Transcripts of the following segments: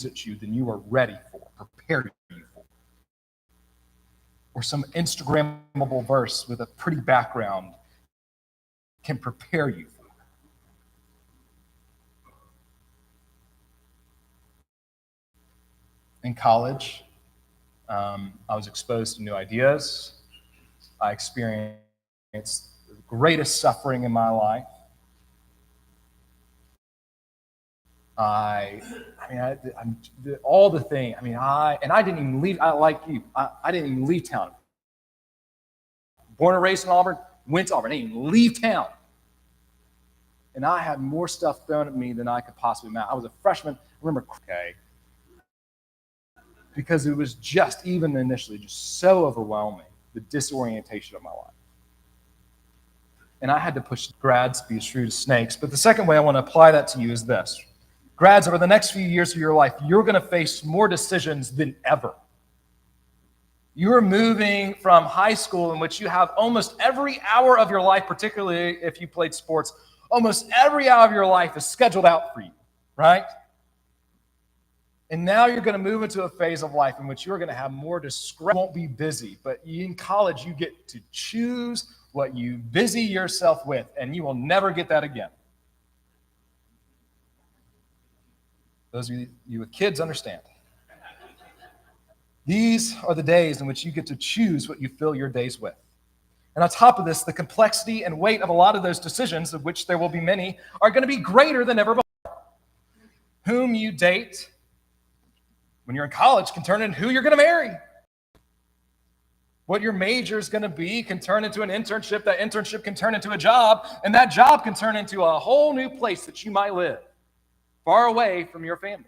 at you than you are ready for, prepared you for. Or some Instagrammable verse with a pretty background can prepare you for. In college, I was exposed to new ideas. I experienced the greatest suffering in my life. All the things. I didn't even leave. Like you, I didn't even leave town. Born and raised in Auburn, went to Auburn. I didn't even leave town. And I had more stuff thrown at me than I could possibly imagine. I was a freshman. I remember, because it was just, even initially, just so overwhelming, the disorientation of my life. And I had to push grads to be as shrewd as snakes. But the second way I want to apply that to you is this. Grads, over the next few years of your life, you're going to face more decisions than ever. You're moving from high school, in which you have almost every hour of your life, particularly if you played sports, almost every hour of your life is scheduled out for you, right? And now you're going to move into a phase of life in which you're going to have more discretion. You won't be busy, but in college, you get to choose what you busy yourself with, and you will never get that again. Those of you with kids understand. These are the days in which you get to choose what you fill your days with. And on top of this, the complexity and weight of a lot of those decisions, of which there will be many, are going to be greater than ever before. Whom you date when you're in college can turn into who you're going to marry. What your major is going to be can turn into an internship. That internship can turn into a job, and that job can turn into a whole new place that you might live, far away from your family.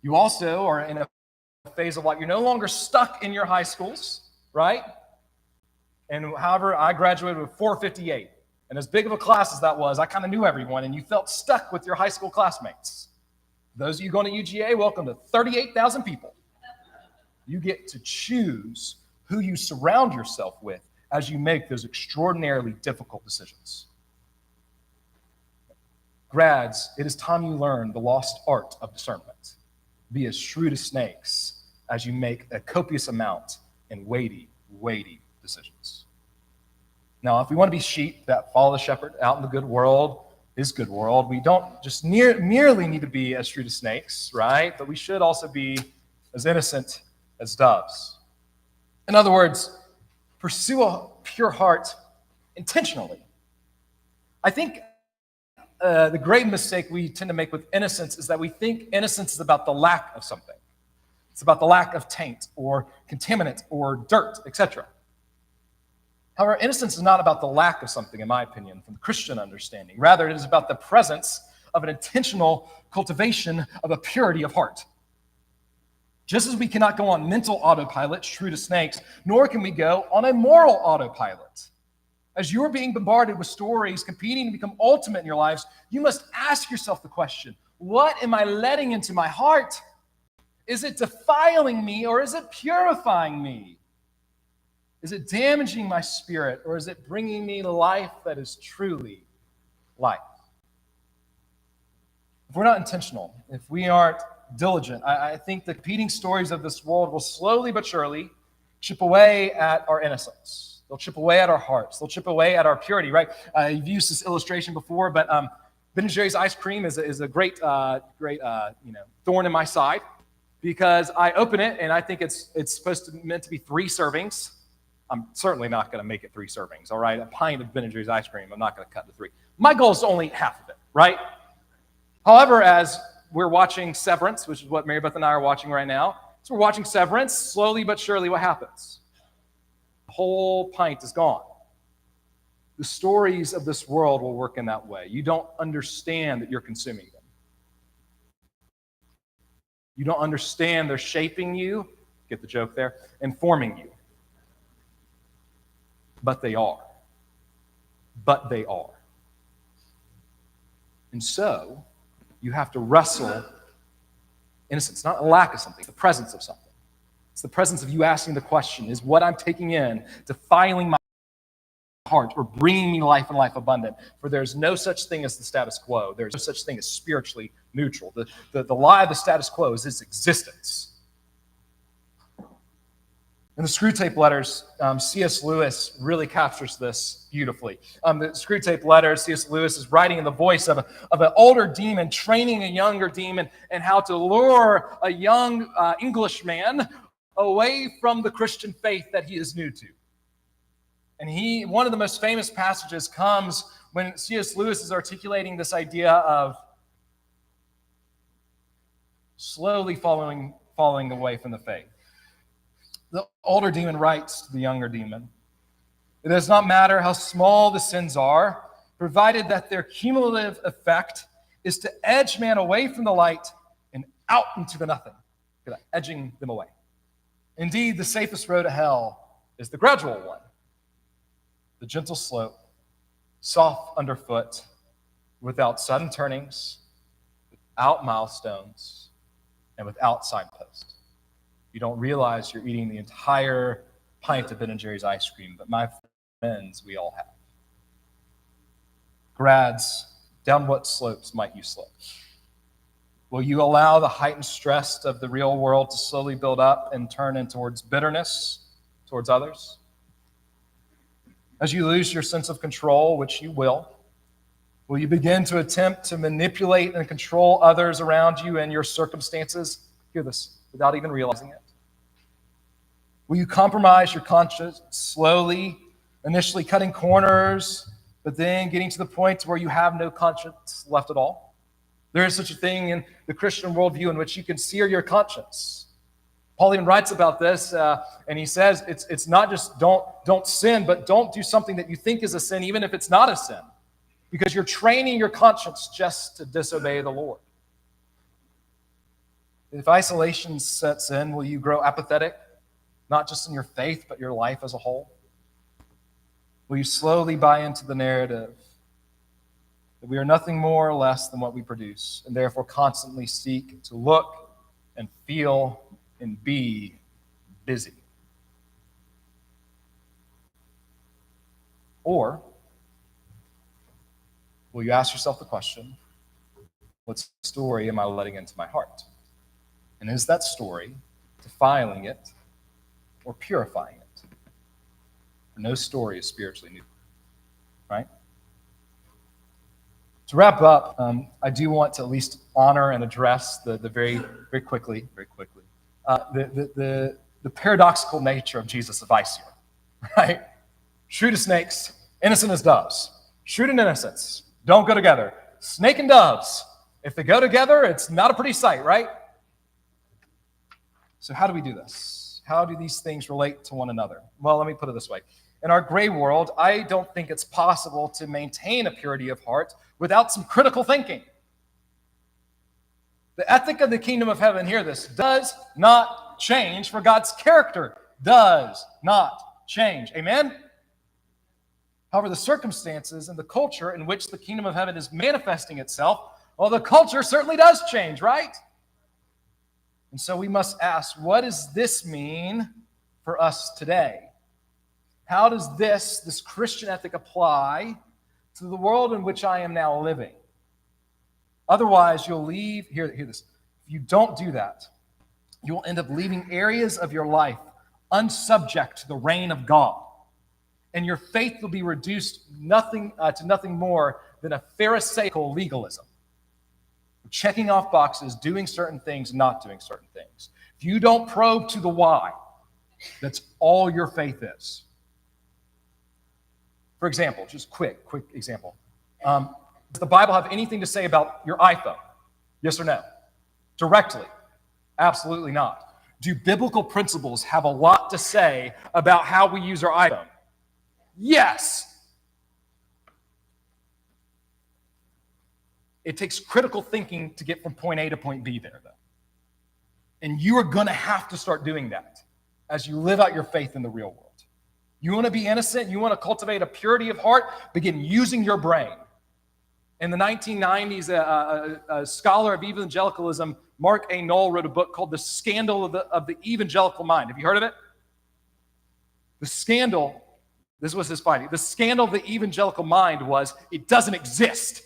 You also are in a phase of life, you're no longer stuck in your high schools, right? And however, I graduated with 458. And as big of a class as that was, I kind of knew everyone, and you felt stuck with your high school classmates. Those of you going to UGA, welcome to 38,000 people. You get to choose who you surround yourself with as you make those extraordinarily difficult decisions. Grads, it is time you learn the lost art of discernment. Be as shrewd as snakes as you make a copious amount in weighty decisions. Now, if we want to be sheep that follow the shepherd out in the good world, his good world, we don't just merely need to be as shrewd as snakes, right? But we should also be as innocent as doves. In other words, pursue a pure heart intentionally. I think the great mistake we tend to make with innocence is that we think innocence is about the lack of something. It's about the lack of taint or contaminant or dirt, etc. However, innocence is not about the lack of something, in my opinion, from the Christian understanding. Rather, it is about the presence of an intentional cultivation of a purity of heart. Just as we cannot go on mental autopilot, shrewd as snakes, nor can we go on a moral autopilot. As you're being bombarded with stories competing to become ultimate in your lives, you must ask yourself the question, what am I letting into my heart? Is it defiling me or is it purifying me? Is it damaging my spirit or is it bringing me life that is truly life? If we're not intentional, if we aren't diligent, I think the competing stories of this world will slowly but surely chip away at our innocence. They'll chip away at our hearts. They'll chip away at our purity, right? You've used this illustration before, but Ben & Jerry's ice cream is a great thorn in my side because I open it and I think it's meant to be 3 servings. I'm certainly not going to make it 3 servings, all right? A pint of Ben & Jerry's ice cream, I'm not going to cut to 3. My goal is to only eat half of it, right? However, as we're watching Severance, which is what Mary Beth and I are watching right now, so we're watching Severance, slowly but surely what happens? The whole pint is gone. The stories of this world will work in that way. You don't understand that you're consuming them. You don't understand they're shaping you, get the joke there, and forming you. But they are. But they are. And so, you have to wrestle innocence, not a lack of something, the presence of something. It's the presence of you asking the question, is what I'm taking in defiling my heart or bringing me life and life abundant. For there's no such thing as the status quo. There's no such thing as spiritually neutral. The lie of the status quo is its existence. In the Screwtape Letters, C.S. Lewis really captures this beautifully. The Screwtape Letters, C.S. Lewis is writing in the voice of an older demon, training a younger demon, and how to lure a young Englishman away from the Christian faith that he is new to. And one of the most famous passages comes when C.S. Lewis is articulating this idea of slowly falling away from the faith. The older demon writes to the younger demon, "It does not matter how small the sins are, provided that their cumulative effect is to edge man away from the light and out into the nothing." Look at that, edging them away. Indeed, the safest road to hell is the gradual one, the gentle slope, soft underfoot, without sudden turnings, without milestones, and without signposts. You don't realize you're eating the entire pint of Ben & Jerry's ice cream, but my friends, we all have. Grads, down what slopes might you slip? Will you allow the heightened stress of the real world to slowly build up and turn in towards bitterness towards others? As you lose your sense of control, which you will you begin to attempt to manipulate and control others around you and your circumstances? Hear this, without even realizing it. Will you compromise your conscience slowly, initially cutting corners, but then getting to the point where you have no conscience left at all? There is such a thing in the Christian worldview in which you can sear your conscience. Paul even writes about this, and he says it's not just don't sin, but don't do something that you think is a sin, even if it's not a sin, because you're training your conscience just to disobey the Lord. If isolation sets in, will you grow apathetic, not just in your faith, but your life as a whole? Will you slowly buy into the narrative that we are nothing more or less than what we produce, and therefore constantly seek to look and feel and be busy? Or will you ask yourself the question, what story am I letting into my heart? And is that story defiling it or purifying it? For no story is spiritually neutral, right? To wrap up, I do want to at least honor and address the very quickly, the paradoxical nature of Jesus' advice here, right? Shrewd as snakes, innocent as doves. Shrewd and innocence don't go together. Snake and doves, if they go together, it's not a pretty sight, right? So how do we do this? How do these things relate to one another? Well, let me put it this way. In our gray world, I don't think it's possible to maintain a purity of heart without some critical thinking. The ethic of the kingdom of heaven, hear this, does not change, for God's character does not change. Amen? However, the circumstances and the culture in which the kingdom of heaven is manifesting itself, well, the culture certainly does change, right? And so we must ask, what does this mean for us today? How does this Christian ethic apply to the world in which I am now living? Otherwise, you'll leave, hear this, if you don't do that, you will end up leaving areas of your life unsubject to the reign of God. And your faith will be reduced to nothing more than a Pharisaical legalism. Checking off boxes, doing certain things, not doing certain things. If you don't probe to the why, that's all your faith is. For example, just quick example. Does the Bible have anything to say about your iPhone? Yes or no? Directly? Absolutely not. Do biblical principles have a lot to say about how we use our iPhone? Yes. It takes critical thinking to get from point A to point B there, though. And you are going to have to start doing that as you live out your faith in the real world. You want to be innocent, you want to cultivate a purity of heart, begin using your brain. In the 1990s, a scholar of evangelicalism, Mark A. Knoll, wrote a book called The Scandal of the Evangelical Mind. Have you heard of it? The scandal This was his finding. The scandal of the evangelical mind was it doesn't exist.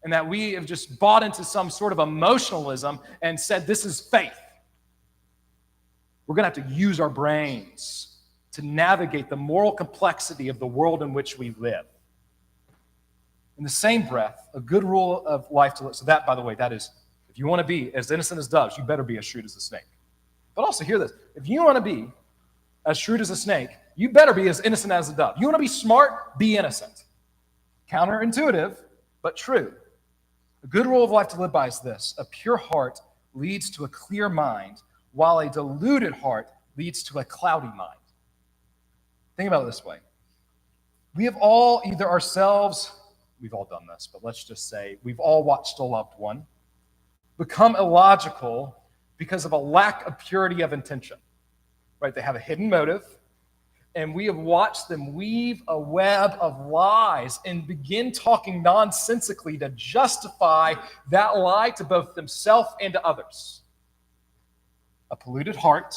And that we have just bought into some sort of emotionalism and said this is faith. We're going to have to use our brains to navigate the moral complexity of the world in which we live. In the same breath, a good rule of life to live. So that, by the way, that is, if you want to be as innocent as doves, you better be as shrewd as a snake. But also hear this. If you want to be as shrewd as a snake, you better be as innocent as a dove. You want to be smart, be innocent. Counterintuitive, but true. A good rule of life to live by is this: a pure heart leads to a clear mind, while a deluded heart leads to a cloudy mind. Think about it this way. We have all either ourselves, we've all done this, but let's just say we've all watched a loved one become illogical because of a lack of purity of intention. Right? They have a hidden motive, and we have watched them weave a web of lies and begin talking nonsensically to justify that lie to both themselves and to others. A polluted heart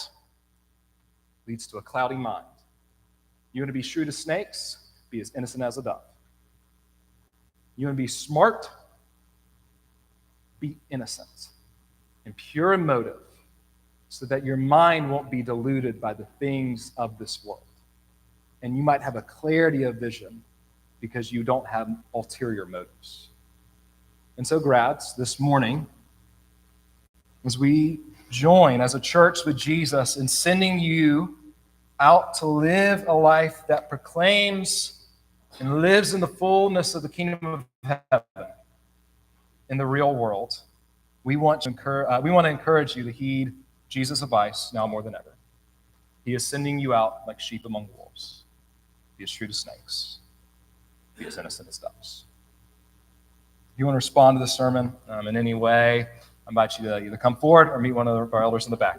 leads to a cloudy mind. You want to be shrewd as snakes? Be as innocent as a dove. You want to be smart? Be innocent and pure in motive, so that your mind won't be deluded by the things of this world. And you might have a clarity of vision because you don't have ulterior motives. And so, grads, this morning, as we join as a church with Jesus in sending you out to live a life that proclaims and lives in the fullness of the kingdom of heaven in the real world, we want to encourage you to heed Jesus' advice now more than ever. He is sending you out like sheep among wolves. Be as shrewd as snakes. Be as innocent as doves. If you want to respond to the sermon in any way, I invite you to either come forward or meet one of our elders in the back.